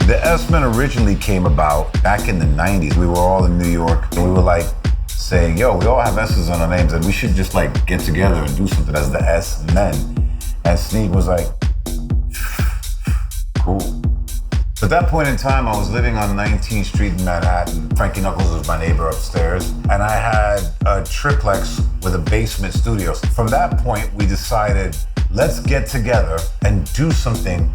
The S-Men originally came about back in the 90s. We were all in New York, and we were like saying, yo, we all have S's on our names, and we should just like get together and do something as the S-Men. And Sneak was like, cool. At that point in time, I was living on 19th Street in Manhattan. Frankie Knuckles was my neighbor upstairs, and I had a triplex with a basement studio. From that point, we decided, let's get together and do something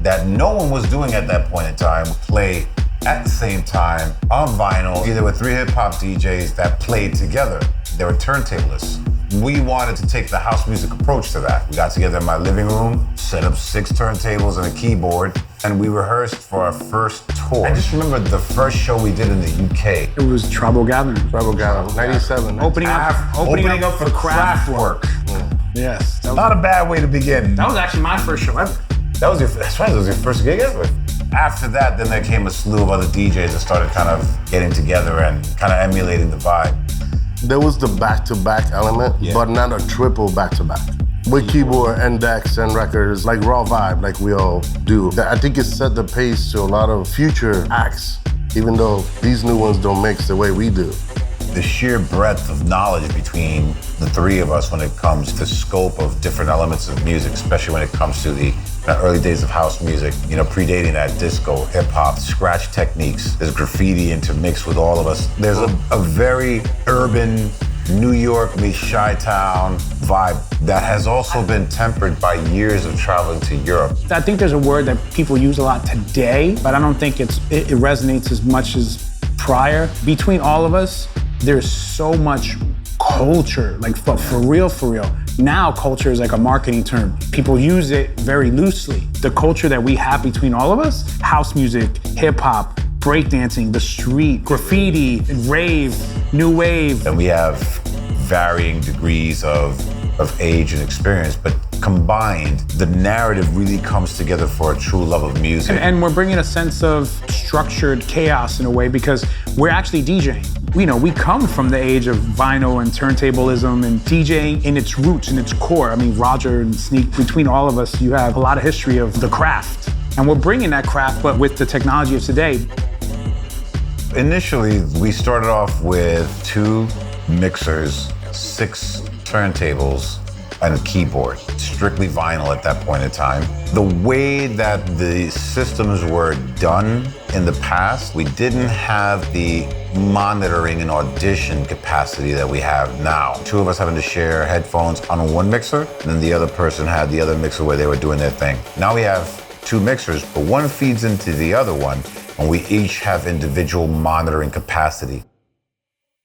that no one was doing at that point in time, play at the same time on vinyl. There were 3 hip-hop DJs that played together. They were turntablists. We wanted to take the house music approach to that. We got together in my living room, set up 6 turntables and a keyboard, and we rehearsed for our first tour. I just remember the first show we did in the UK. It was Trouble Gathering. 97. Opening up for Kraftwerk. Yes. Not a bad way to begin. That was actually my first show ever. That's right, that was your first gig ever. After that, then there came a slew of other DJs that started kind of getting together and kind of emulating the vibe. There was the back-to-back element, but not a triple back-to-back. With keyboard and decks and records, like raw vibe, like we all do. I think it set the pace to a lot of future acts, even though these new ones don't mix the way we do. The sheer breadth of knowledge between the 3 of us when it comes to scope of different elements of music, especially when it comes to the early days of house music, you know, predating that disco, hip hop, scratch techniques. There's graffiti intermixed with all of us. There's a very urban New York meets Chi-Town vibe that has also been tempered by years of traveling to Europe. I think there's a word that people use a lot today, but I don't think it resonates as much as prior. Between all of us, there's so much culture, like for real. Now culture is like a marketing term. People use it very loosely. The culture that we have between all of us, house music, hip hop, breakdancing, the street, graffiti, rave, new wave. And we have varying degrees of age and experience, but combined, the narrative really comes together for a true love of music. And we're bringing a sense of structured chaos in a way because we're actually DJing. You know, we come from the age of vinyl and turntablism and DJing in its roots, in its core. I mean, Roger and Sneak, between all of us, you have a lot of history of the craft. And we're bringing that craft, but with the technology of today. Initially, we started off with 2 mixers, 6 turntables, and a keyboard, strictly vinyl at that point in time. The way that the systems were done in the past, we didn't have the monitoring and audition capacity that we have now. 2 of us having to share headphones on one mixer, and then the other person had the other mixer where they were doing their thing. Now we have 2 mixers, but one feeds into the other one, and we each have individual monitoring capacity.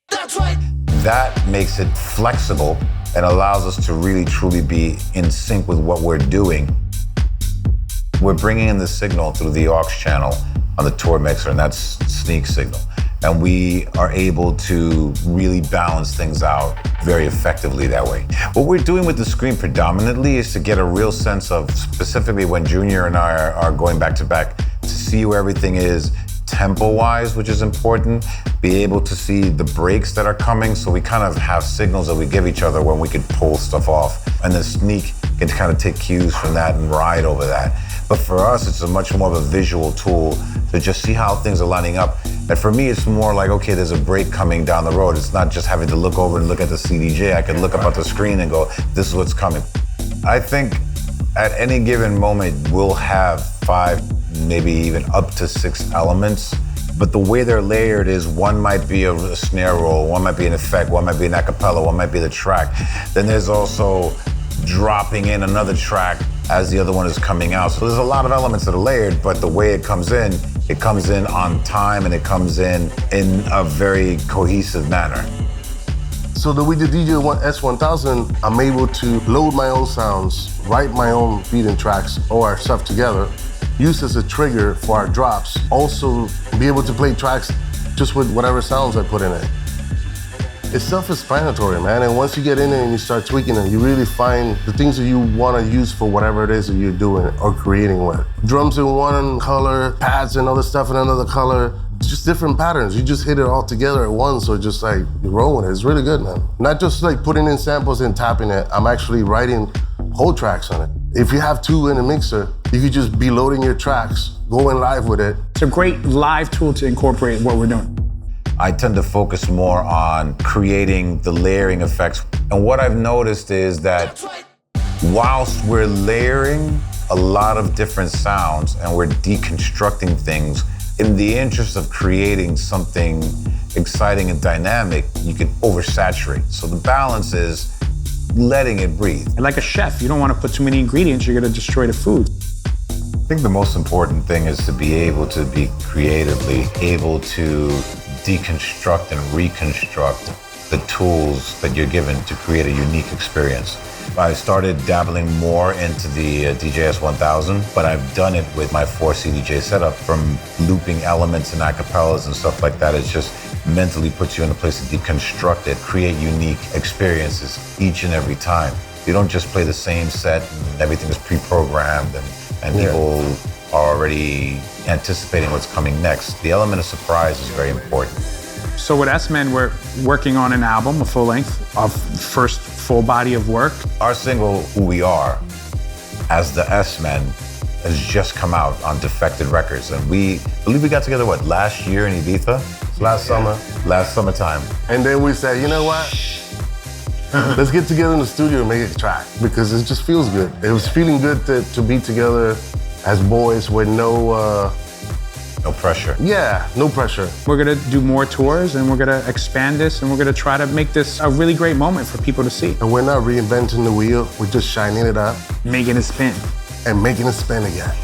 That's right. That makes it flexible and allows us to really truly be in sync with what we're doing. We're bringing in the signal through the aux channel on the tour mixer, and that's Sneak signal. And we are able to really balance things out very effectively that way. What we're doing with the screen predominantly is to get a real sense of, specifically when Junior and I are going back to back, to see where everything is tempo-wise, which is important, be able to see the breaks that are coming, so we kind of have signals that we give each other when we could pull stuff off. And then Sneak can kind of take cues from that and ride over that. But for us, it's a much more of a visual tool to just see how things are lining up. And for me, it's more like, okay, there's a break coming down the road. It's not just having to look over and look at the CDJ. I can look up at the screen and go, this is what's coming. I think at any given moment, we'll have 5, maybe even up to 6 elements. But the way they're layered is one might be a snare roll, one might be an effect, one might be an acapella, one might be the track. Then there's also dropping in another track as the other one is coming out. So there's a lot of elements that are layered, but the way it comes in on time, and it comes in a very cohesive manner. So with the DJS-1000, I'm able to load my own sounds, write my own beating tracks or stuff together, use as a trigger for our drops. Also be able to play tracks just with whatever sounds I put in it. It's self-explanatory, man, and once you get in it and you start tweaking it, you really find the things that you want to use for whatever it is that you're doing or creating with. Drums in one color, pads and other stuff in another color, just different patterns. You just hit it all together at once, so just like you roll with it. It's really good, man. Not just like putting in samples and tapping it, I'm actually writing whole tracks on it. If you have 2 in a mixer, you could just be loading your tracks going live with it. It's a great live tool to incorporate what we're doing. I tend to focus more on creating the layering effects. And what I've noticed is that whilst we're layering a lot of different sounds and we're deconstructing things, in the interest of creating something exciting and dynamic, you can oversaturate. So the balance is letting it breathe. Like a chef, you don't want to put too many ingredients, you're going to destroy the food. I think the most important thing is to be able to be creatively able to deconstruct and reconstruct the tools that you're given to create a unique experience. I started dabbling more into the DJS-1000, but I've done it with my 4CDJ setup, from looping elements and acapellas and stuff like that. It just mentally puts you in a place to deconstruct it, create unique experiences each and every time. You don't just play the same set and everything is pre-programmed and people are already anticipating what's coming next. The element of surprise is very important. So with Smen, we're working on an album, a full length, our first full body of work. Our single, Who We Are, as the Smen, has just come out on Defected Records. And we believe we got together, what, last year in Ibiza? Last summer. Last summertime. And then we said, you know what? Let's get together in the studio and make a track, because it just feels good. It was feeling good to be together as boys with no pressure. Yeah, no pressure. We're gonna do more tours and we're gonna expand this and we're gonna try to make this a really great moment for people to see. And we're not reinventing the wheel, we're just shining it up. Making it spin. And making it spin again.